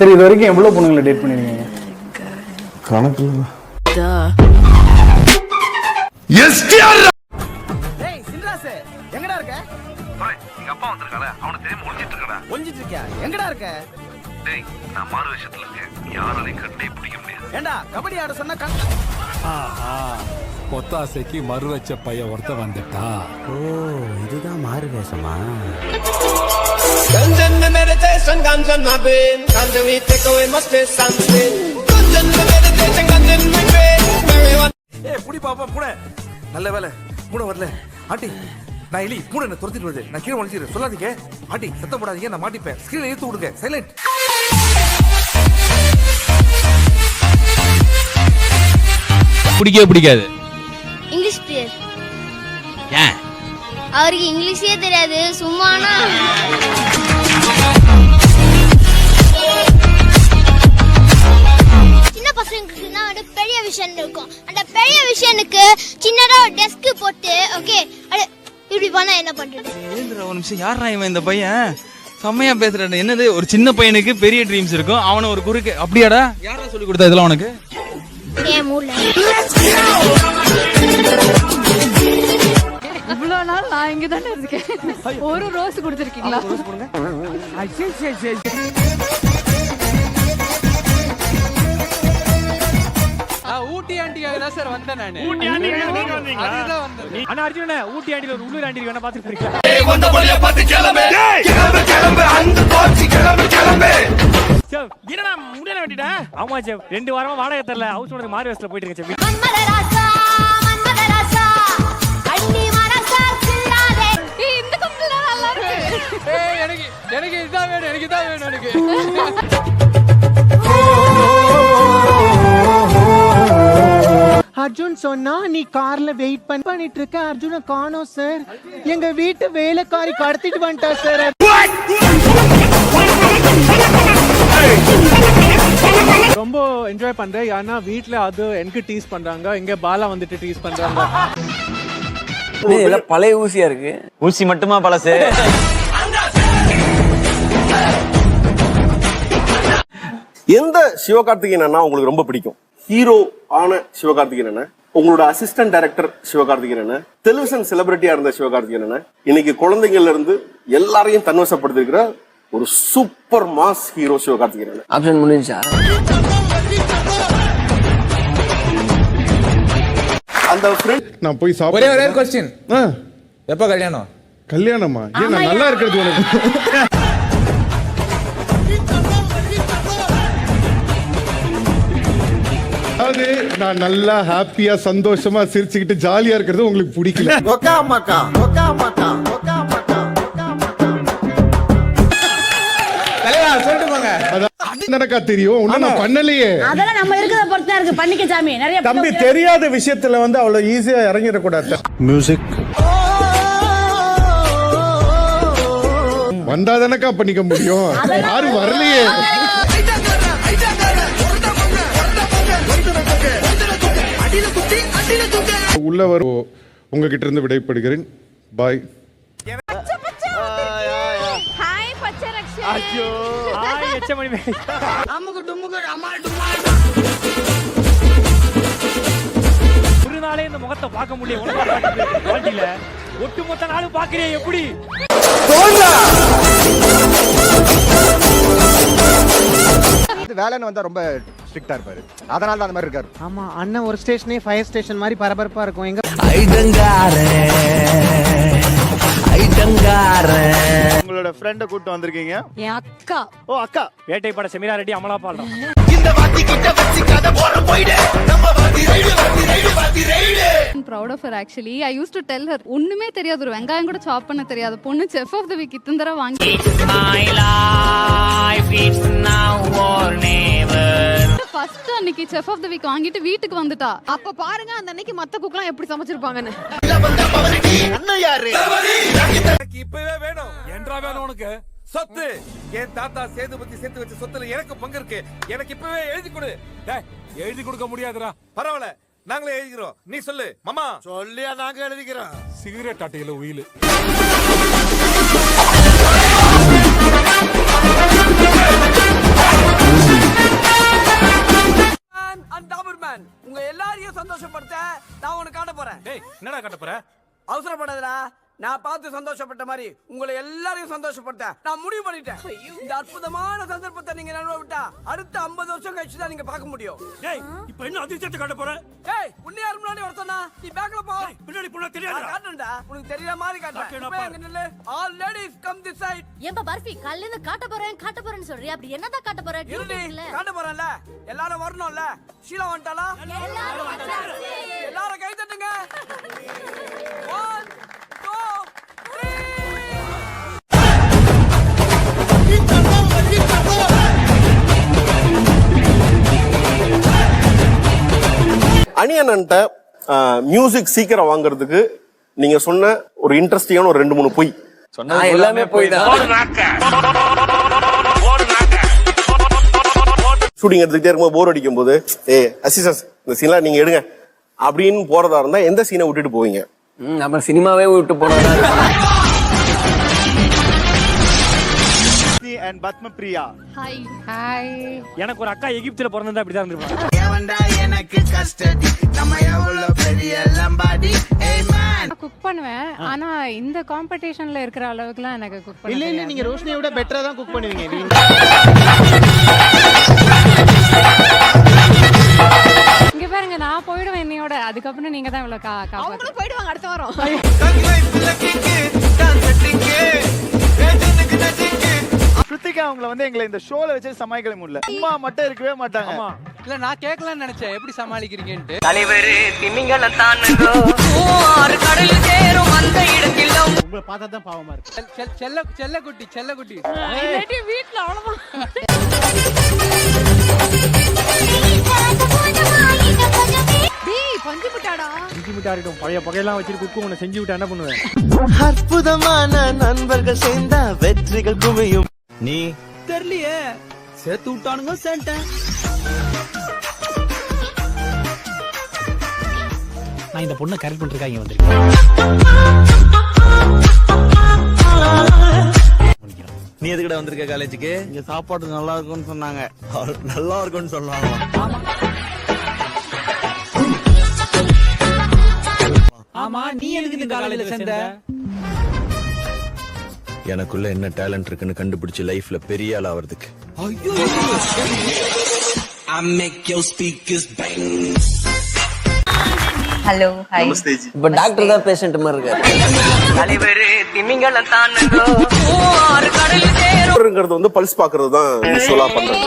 சரி, இது வரைக்கும் எவ்வளவு பொண்ணுங்களை டேட் பண்ணிருக்கீங்க? கணக்கு எங்கடா இருக்க? எங்க அப்பா வந்திருக்கால, அவனை தெரியாம ஒளிஞ்சிட்டு இருக்கடா. ஒளிஞ்சிட்டு இருக்கியா? எங்கடா இருக்க? டேய், நான் மாறு வேஷத்துல இருக்கேன். யாராலையும் கண்டே பிடிக்க முடியாது. ஏண்டா கபடி ஆட சொன்னா பொத்தாசைக்கு மறு வச்ச பையன் ஒருத்த வந்துட்டா. ஓ, இதுதான் மாறு வேஷமா? புடி பாப்பா பூனை. நல்ல வேலை பூனை வரல. ஆட்டி, நான் எலி பூனை என்ன துரத்திட்டு வருது. நான் கீழே ஒழிச்சிரு சொல்லாதீங்க. ஆட்டி, சத்தம் போடாதீங்க, நான் மாட்டிப்பேன். ஸ்கிரீன் எடுத்து விடுங்க. சைலண்ட். பிடிக்கவே பிடிக்காது. English player. ஏன்? அவருக்கு இங்கிலீஷே தெரியாது. சும்மானா சின்ன பசங்களுக்கு வந்து பெரிய விஷன் இருக்கும். அந்த பெரிய விஷனுக்கு சின்னதா ஒரு டெஸ்க் போட்டு ஓகே இப்படி பண்ணா என்ன பண்றது? ஒரு நிமிஷம், யாரா இவன் இந்த பையன்? செம்மையா பேசுறாரு. என்னது, ஒரு சின்ன பையனுக்கு பெரிய ட்ரீம்ஸ் இருக்கும், அவனை ஒரு குறுக்கு அப்படியாடா? யாரா சொல்லி கொடுத்தா இதெல்லாம் உனக்கு? ஏன் மூளை இவ்வளவு நாள் நான் இங்க தானே இருக்கேன். ஒரு ரோஸ் கொடுத்துருக்கீங்களா? ஊட்டி ஆண்டிக்காக தான் சார் வந்தேன் நானு. ஊட்டி ஆண்டிக்காக நீங்க வந்தீங்களா? அதுதான் வந்தேன். ஆனா அர்ஜுனே, ஊட்டி ஆண்டில ஒரு உள்ளூர் ஆண்டி வேணா பாத்துட்டு இருக்கீங்களா? ஏய், வந்த வழியா பாத்து கிளம்பு. கிளம்பு கிளம்பு, அந்த போச்சு கிளம்பு கிளம்பு. சார், என்னடா முடியல வேண்டிடா? ஆமா சார், 2 வாரமா வாடகை தரல. ஹவுஸ் ஓனர் மாறு வேஷத்துல போயிட்டு இருக்கேன் சார். மன்மதராசா மன்மதராசா கண்ணி மனசா சில்லாதே. இந்த கம்பள நல்லா இருக்கு. ஏய், எனக்கு இதான் வேணும், எனக்கு இதான் வேணும் எனக்கு. அர்ஜுன் சொன்னா நீ கார்ல வெயிட் பண்ணிட்டு இருக்க. அர்ஜுனை காணோம் சார். எங்க வீட்டு வேலைக்காரி கடத்திட்டு வந்துட்டா சார். ரொம்ப என்ஜாய் பண்றேன். ஏன்னா வீட்ல அது எனக்கு டீஸ் பண்றாங்க, இங்க பாலா வந்துட்டு டீஸ் பண்றாங்க. இதெல்லாம் பழைய ஊசியா இருக்கு. ஊசி மட்டுமா பழசு? எந்த சிவகார்த்திகேயன் அண்ணா உங்களுக்கு ரொம்ப பிடிக்கும்? ஹீரோ ஆன சிவகார்த்திகேயன் அண்ணன், உங்களோட அசிஸ்டன்ட் டைரக்டர் சிவகார்த்திகேயன் அண்ணன், டெலிவிஷன் செலிபிரிட்டியா இருந்த சிவகார்த்திகேயன் அண்ணன், இன்னைக்கு குழந்தைங்கள்ல இருந்து எல்லாரையும் தன்வசப்படுத்திருக்கிற ஒரு சூப்பர் மாஸ் ஹீரோ சிவகார்த்திகேயன் அண்ணன். ஆப்ஷன் முடிஞ்சா? அந்த ஃப்ரெண்ட் நான் போய் ஒரே ஒரே क्वेश्चन. எப்ப கல்யாணம்? கல்யாணமா? ஏன் நல்லா இருக்கிறது உனக்கு? அதாவது நான் நல்லா ஹாப்பியா சந்தோஷமா சிரிச்சுக்கிட்டு ஜாலியா இருக்கிறது உங்களுக்கு பிடிக்கல. எனக்கா தெரியும், ஒண்ணு நான் பண்ணலையே. அதெல்லாம் நம்ம இருக்கிறத பொறுத்து இருக்கு. பண்ணிக்க சாமி. நிறைய தம்பி, தெரியாத விஷயத்துல வந்து அவ்வளவு ஈஸியா இறங்கிடக்கூடாது. மியூசிக் வந்தாதானக்கா பண்ணிக்க முடியும். யாரும் வரலையே. உள்ள வரும். உங்ககிட்ட இருந்து விடைபெறுகிறேன். பாய். ஹாய் பச்சை ரக்ஷே. ஐயோ, ஹாய் எச்சமணி மே. அம்முக்கு டும்முக்கு அம்மாள் டும்மாள். ஒரு நாளே இந்த முகத்தை பார்க்க முடியல. உனக்கு வாழ்க்கையில ஒட்டுமொத்த நாளும் பாக்குறேன். எப்படி வேலைன்னு வந்தா ரொம்ப ஸ்ட்ரிக்ட்டா இருப்பாரு. அதனால தான் அந்த மாதிரி இருக்காரு. ஆமா, அண்ணன் ஒரு ஸ்டேஷனே ஃபயர் ஸ்டேஷன் மாதிரி பரபரப்பா இருக்கும். எங்க உங்களோட ஃப்ரெண்ட கூட்டி வந்திருக்கீங்க? என் அக்கா. ஓ, அக்கா. வேட்டை பட செமிரா ரெட்டி அமலா பாடுறோம். இந்த வாத்தி கிட்ட வச்சி கதை போற போய்டு. நம்ம வாத்தி ரைடு வாத்தி ரைடு வாத்தி raid. I'm proud of her actually. I used to tell her ஒண்ணுமே தெரியாது, ஒரு வெங்காயம் கூட சாப் பண்ண தெரியாது பொண்ணு செஃப் ஆஃப் தி வீக் இத்தனை தடவை வாங்கி. My life it's now or never. First அன்னைக்கு செஃப் ஆஃப் தி வீக் வாங்கிட்டு வீட்டுக்கு வந்துட்டா. அப்ப பாருங்க அந்த அன்னைக்கு மத்த குக்லாம் எப்படி சமைச்சிருப்பாங்கன்னு. அண்ணன் யாரு? எனக்கு இப்பவே வேணும். என்றா வேணும் உனக்கு? சொத்து. என் தாத்தா சேதுபதி சேர்த்து வச்ச சொத்துல எனக்கு பங்கு இருக்கு. எனக்கு இப்பவே எழுதி கொடு. டேய், எழுதி கொடுக்க முடியாதுடா. பரவாயில்ல, நாங்களே எழுதிக்கிறோம். நீ சொல்லு மாமா. சொல்லியா நாங்க எழுதிக்கிறோம். சிகரெட் அட்டையில உயிலு. மேன், உங்க எல்லாரையும் சந்தோஷப்படுத்த நான் உனக்கு காட்ட போறேன். டேய் என்னடா காட்ட போற? அவசரப்படாதடா. நான் பார்த்து சந்தோஷப்பட்ட மாதிரி உங்களை எல்லாரையும் சந்தோஷப்படுத்த நான் முடிவு பண்ணிட்டேன். இந்த அற்புதமான சந்தர்ப்பத்தை நீங்க நழுவ விட்டா அடுத்த 50 வருஷம் கழிச்சு தான் நீங்க பார்க்க முடியும். டேய் இப்போ என்ன அதிர்ஷ்டத்தை காட்ட போற? டேய் உன்னை யார் முன்னாடி வர சொன்னா? நீ பேக்ல போ. பின்னாடி போனா தெரியாதா? காட்டுடா. உனக்கு தெரியற மாதிரி காட்டுறேன். All ladies come this side. ஏம்பா பர்ஃபி கல்ல இருந்து காட்ட போறேன்னு சொல்றியா? அப்படி என்னதான் காட்ட போற? காட்ட போறேன்ல. எல்லாரும் வரணும்ல. ஷீலா வந்துட்டாளா? எல்லாரும் கை தட்டுங்க. 1 2 அணியன்ட்ட மியூசிக் சீக்கிரம் வாங்குறதுக்கு நீங்க சொன்ன ஒரு இன்ட்ரெஸ்டிங்கான ஒரு 2-3 பொய். எல்லாமே போய் தான். ஷூட்டிங் எடுத்துக்கிட்டே இருக்கும்போது போர் அடிக்கும் போது அசிஸ்டன்ஸ் இந்த சீன்லாம் நீங்க எடுங்க அப்படின்னு போறதா இருந்தா எந்த சீனை விட்டுட்டு போவீங்க? நம்ம சினிமாவே விட்டு போனோம். அண்ட் பத்மபிரியா. Hi hi. எனக்கு ஒரு அக்கா எகிப்துல பிறந்தா இப்படி தான் இருந்திருப்பாங்க. குக் பண்ணுவேன். ஆனா இந்த காம்படிஷன்ல இருக்கிற அளவுக்குலாம் எனக்கு குக் பண்ண இல்ல நீங்க ரோஷினியை விட பெட்டரா தான் குக் பண்ணுவீங்க. இங்க பாருங்க, நான் போயிடுவேன் என்னையோட. அதுக்கப்புறம் நீங்க தான் இவ்வளவு காப்பாத்து. போயிடுவாங்க அடுத்த வாரம். ஸ்ருதிகா அவங்கள வந்து எங்களை இந்த ஷோல வச்சு சமாளிக்க முடியல. சும்மா மட்டும் இருக்கவே மாட்டாங்க. இல்ல நான் கேட்கலாம்னு நினைச்சேன் எப்படி சமாளிக்கிறீங்கன்ட்டு. தலைவர் திமிங்கல தானுங்கோ ஆறு கடல் சேரும் அந்த இடத்தில் உங்களை பார்த்தா தான் பாவமா இருக்கு. செல்லக்குட்டி வீட்ல அவ்வளவுதான். பஞ்சு முட்டாடா. பஞ்சு முட்டாடிடும். பழைய பகையெல்லாம் வச்சிட்டு குக்கு உன்னை செஞ்சு விட்டா என்ன பண்ணுவேன்? அற்புதமான நண்பர்கள் சேர்ந்த வெற்றிகள் குவியும். நீ தெரியலையே சேர்த்து விட்டானுங்க சேட்டேன். நான் இந்த பொண்ணை கரெக்ட் பண்ணிருக்காங்க வந்திருக்கேன். நீ எதுக்கிட்ட வந்திருக்க காலேஜுக்கு? இங்க சாப்பாடு நல்லா இருக்கும்னு சொன்னாங்க. நல்லா இருக்கும்னு சொன்னாங்க. ஆமா நீ எதுக்கு இந்த காலேஜ்ல சேர்ந்த? எனக்குள்ள என்ன டேலண்ட் இருக்குன்னு கண்டுபிடிச்சு லைஃப்ல பெரிய ஆள் ஆவறதுக்கு. Hello hi. இப்ப டாக்டர் தான் பேஷண்ட் மாதிரி இருக்காரு. தலைவர் திமிங்கல தானுங்கோ ஆறு கடல் சேரும் வந்து பல்ஸ் பாக்குறது தான் யூசுவலா பண்றது.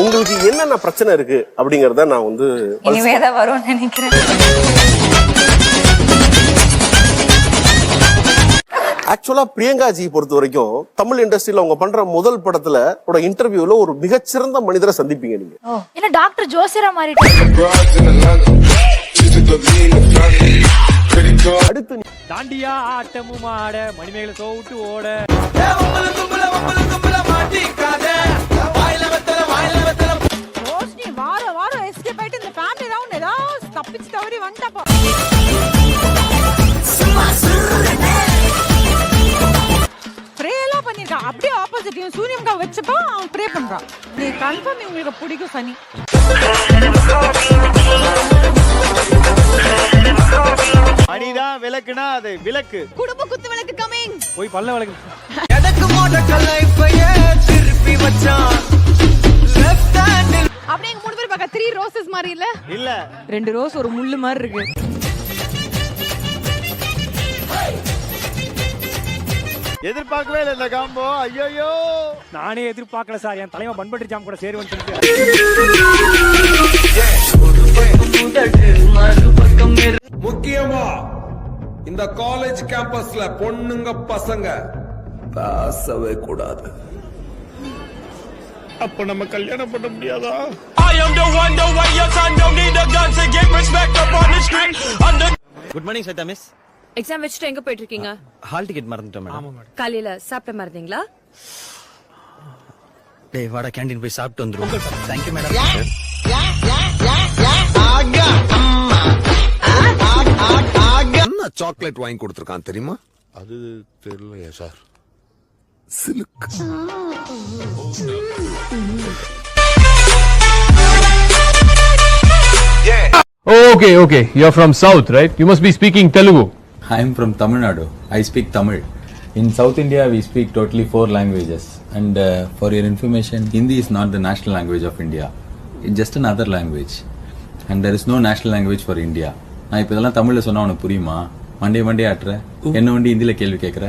உங்களுக்கு என்னென்ன பிரச்சனை இருக்கு அப்படிங்கறத நான் வந்து இனிமேதான் வரும்னு நினைக்கிறேன். ஆக்சுவலா பிரியங்கா ஜி பொறுத்த வரைக்கும் தமிழ் இண்டஸ்ட்ரியில அவங்க பண்ற முதல் படத்துல ஒரு இன்டர்வியூல ஒரு மிகச்சிறந்த மனிதரை சந்திப்பீங்க நீங்க. என்ன டாக்டர் ஜோசியரா மாறிட்டு? அடுத்து தாண்டியா ஆட்டமும் ஆட மணிமேகலை சோவிட்டு ஓட. ரோஷினி வாரம் எஸ்கேப் ஆயிட்டு இந்த ஃபேமிலி ரவுண்ட் ஏதாவது தப்பிச்சு தவறி வந்துட்டப்பா. ப்ரேலாம் பண்ணிருக்கா. அப்படியே ஆப்போசிட் சூரியம்கா வச்சப்போ அவன் ப்ரே பண்றான். நீ கன்ஃபார்ம் உங்களுக்கு பிடிக்கும் சனி. மணிதான் விளக்குனா அது விளக்கு. குடும்ப குத்து விளக்கு கமிங். போய் பல்ல விளக்கு. எதற்கு மோட்ட லைஃபையே திருப்பி வச்சான். லெஃப்ட் ஹேண்டில் அப்படியே 3 பேர் பக்கம் 3 ரோசஸ் மாதிரி இல்ல? இல்ல 2 ரோஸ் ஒரு முள்ளு மாதிரி இருக்கு. எதிர்பார்க்கவே இல்லை இந்த காம்போ. ஐயோ நானே எதிர்பார்க்கல சார். என் தலைவன் பண்பட்டு ஜாம் கூட சேருவன்னு சொல்லிட்டு. முக்கியமா இந்த காலேஜ் கேம்பஸ்ல பொண்ணுங்க பசங்க பேசவே கூடாது. அப்ப நம்ம கல்யாணம் பண்ண முடியாதா? குட் மார்னிங் சதா மிஸ். எக்ஸாம் வச்சுட்டு எங்க போயிட்டு இருக்கீங்க? ஹால் டிக்கெட் மறந்துட்டோம் மேடம். காலையில சாப்பிட்ட மறந்தீங்களா? டேய் வாடா கேண்டீன் போய் சாப்பிட்டு வந்துருவோம். Thank you madam. என்ன சாக்லேட் வாங்கி கொடுத்திருக்கான் தெரியுமா? அது தெரியலையா sir. சிலுக். Okay, okay. You're from South, right? You must be speaking Telugu. I am from Tamil Nadu. I speak Tamil. In South India, we speak totally 4 languages. And for your information, Hindi is not the national language of India. It's just another language. And there is no national language for India. நான் இப்போ இதெல்லாம் தமிழ்ல சொன்னா உனக்கு புரியுமா? Monday ஆட்டுற என்ன வண்டி ஹிந்தில கேள்வி கேட்கற